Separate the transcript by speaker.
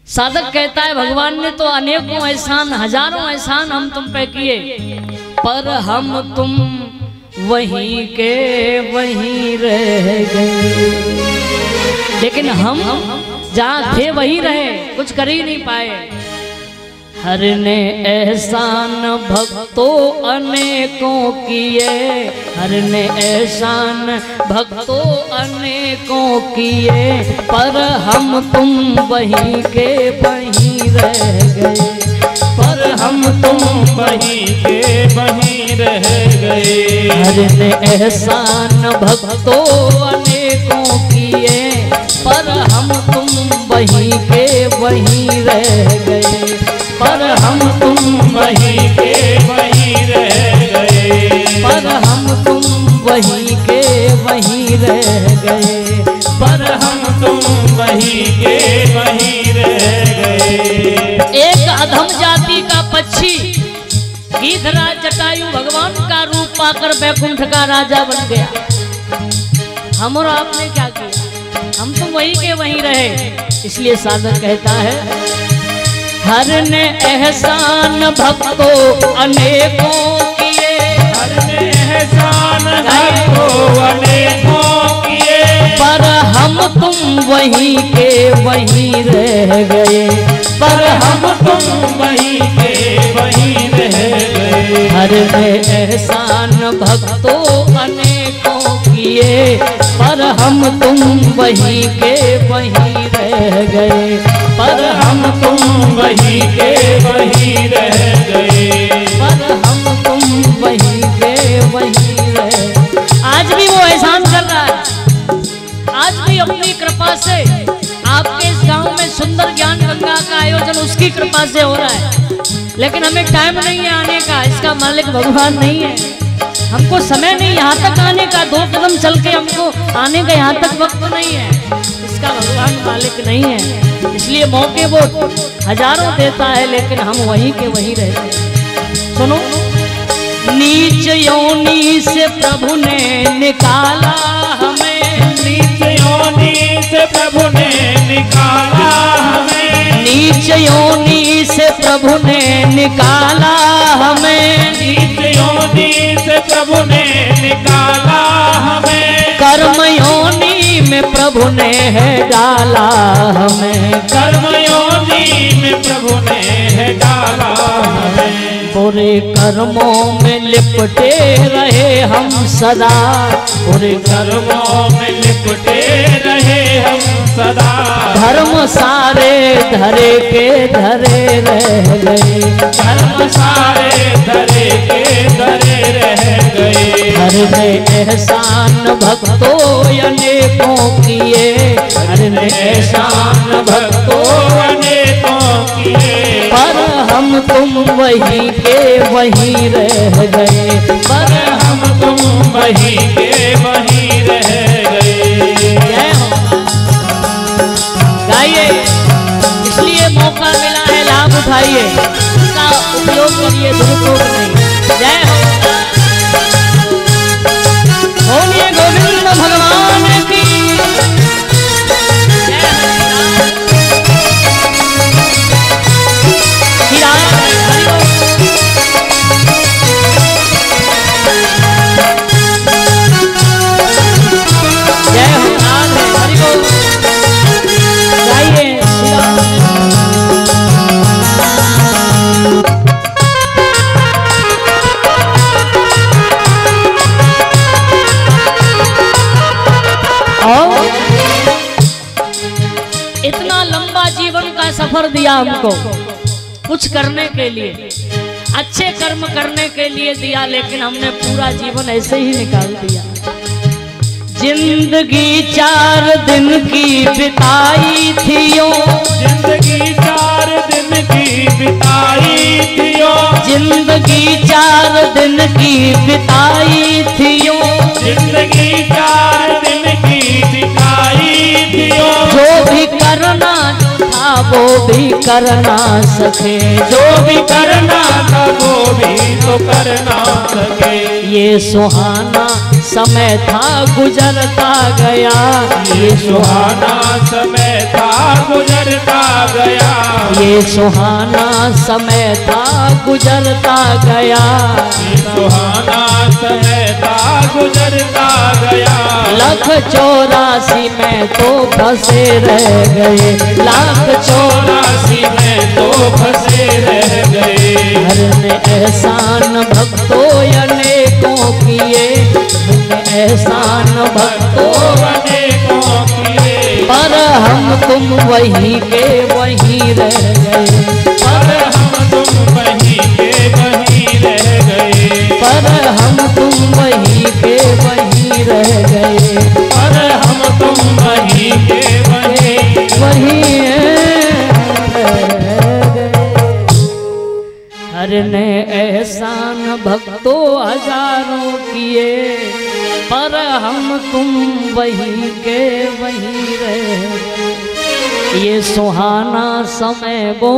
Speaker 1: साधक कहता है भगवान ने तो अनेकों एहसान, हजारों एहसान हम तुम पे किए, पर हम तुम वहीं के वहीं रह गए। लेकिन हम जहाँ थे वहीं रहे, कुछ कर ही नहीं पाए। हर ने एहसान भक्तों अनेकों किए, हर ने एहसान भक्तों अनेकों किए, पर हम तुम वहीं के वहीं रह गए,
Speaker 2: पर हम तुम वहीं के वहीं रह गए।
Speaker 1: हर ने एहसान भक्तों अनेकों किए, पर हम तुम वहीं के वहीं रह गए,
Speaker 2: पर हम तुम वहीं के वहीं रह गए,
Speaker 1: पर हम तुम वहीं के वहीं रह गए,
Speaker 2: पर हम तुम वहीं के वहीं रह गए।
Speaker 1: एक अधम जाति का पक्षी गीधराज जटायु भगवान का रूप पाकर बैकुंठ का राजा बन गया। हम और आपने क्या किया? हम तो वहीं के वहीं रहे। इसलिए साधक कहता है हर ने एहसान भक्तों अनेकों किए,
Speaker 2: हर ने एहसान भक्तों अनेकों किए,
Speaker 1: पर हम तुम वहीं के वहीं रह गए,
Speaker 2: पर हम तुम वहीं के वहीं रह गए।
Speaker 1: हर ने एहसान भक्तों अनेकों किए, पर हम तुम वहीं के वहीं रह गए,
Speaker 2: पर हम तुम वहीं के वहीं रह गए,
Speaker 1: पर हम तुम वहीं के वहीं रह। आज भी वो एहसान कर रहा है, आज भी अपनी कृपा से आपके इस गांव में सुंदर ज्ञान गंगा का आयोजन उसकी कृपा से हो रहा है। लेकिन हमें टाइम नहीं है आने का, इसका मालिक भगवान नहीं है। हमको समय नहीं यहाँ तक आने का, 2 कदम चल के हमको आने का यहाँ तक वक्त नहीं है, इसका भगवान मालिक नहीं है। इसलिए मौके वो हजारों देता है, लेकिन हम वहीं के वहीं रहते हैं। सुनो, नीच योनि से प्रभु ने निकाला हमें,
Speaker 2: नीच योनि से प्रभु ने निकाला हमें,
Speaker 1: नीच योनि से प्रभु ने निकाला हमें,
Speaker 2: नीच योनि से प्रभु ने निकाला हमें,
Speaker 1: कर्म योनि में प्रभु ने है डाला हमें,
Speaker 2: कर्म योनि में प्रभु ने है डाला हमें।
Speaker 1: बुरे कर्मों में लिपटे रहे हम सदा, बुरे
Speaker 2: कर्मों में लिपटे रहे हम सदा,
Speaker 1: धर्म सारे धरे के धरे रह गए,
Speaker 2: धर्म सारे धरे के धरे रह गए।
Speaker 1: हर ने एहसान भक्तों अनेकों किए, हर ने एहसान
Speaker 2: भक्तों अनेकों किए,
Speaker 1: पर हम तुम वहीं के वहीं रह गए,
Speaker 2: पर हम तुम वहीं के वहीं रह गए।
Speaker 1: जय हो। गाइए, इसलिए मौका मिला है, लाभ उठाइए, इसका उपयोग करिए, दुरुपयोग नहीं। जय हो। बोलिए गोविंद भगवान की सफर दिया हमको कुछ करने के लिए, अच्छे कर्म करने के लिए दिया, लेकिन हमने पूरा जीवन ऐसे ही निकाल दिया। जिंदगी 4 दिन की बिताई थियो,
Speaker 2: जिंदगी 4 दिन की बिताई थियो,
Speaker 1: जिंदगी 4 दिन की बिताई थियो,
Speaker 2: जिंदगी 4 दिन की बिताई थियो,
Speaker 1: जो भी करना था वो भी कर ना सके,
Speaker 2: जो भी करना था वो भी तो कर ना सके।
Speaker 1: ये सुहाना समय था गुजरता गया,
Speaker 2: ये सुहाना समय था गुजरता गया,
Speaker 1: ये सुहाना समय था गुजरता गया,
Speaker 2: ये सुहाना समय था गुजरता गया।
Speaker 1: 1,84 में तो फंसे रह गए, 1,84
Speaker 2: में तो फंसे रह गए।
Speaker 1: घर ने एहसान भक्तों अनेकों किए, एहसान भक्तों
Speaker 2: अनेकों किए,
Speaker 1: पर हम तुम वहीं के वहीं रह गए,
Speaker 2: पर हम तुम वहीं के वहीं रह गए,
Speaker 1: पर हम तुम वहीं के वहीं रह गए,
Speaker 2: पर हम तुम वहीं के वहीं
Speaker 1: वहीं रह गए। हर ने एहसान भक्तों हजारों किए, पर हम तुम वहीं के वहीं रह गए। ये सुहाना समय वो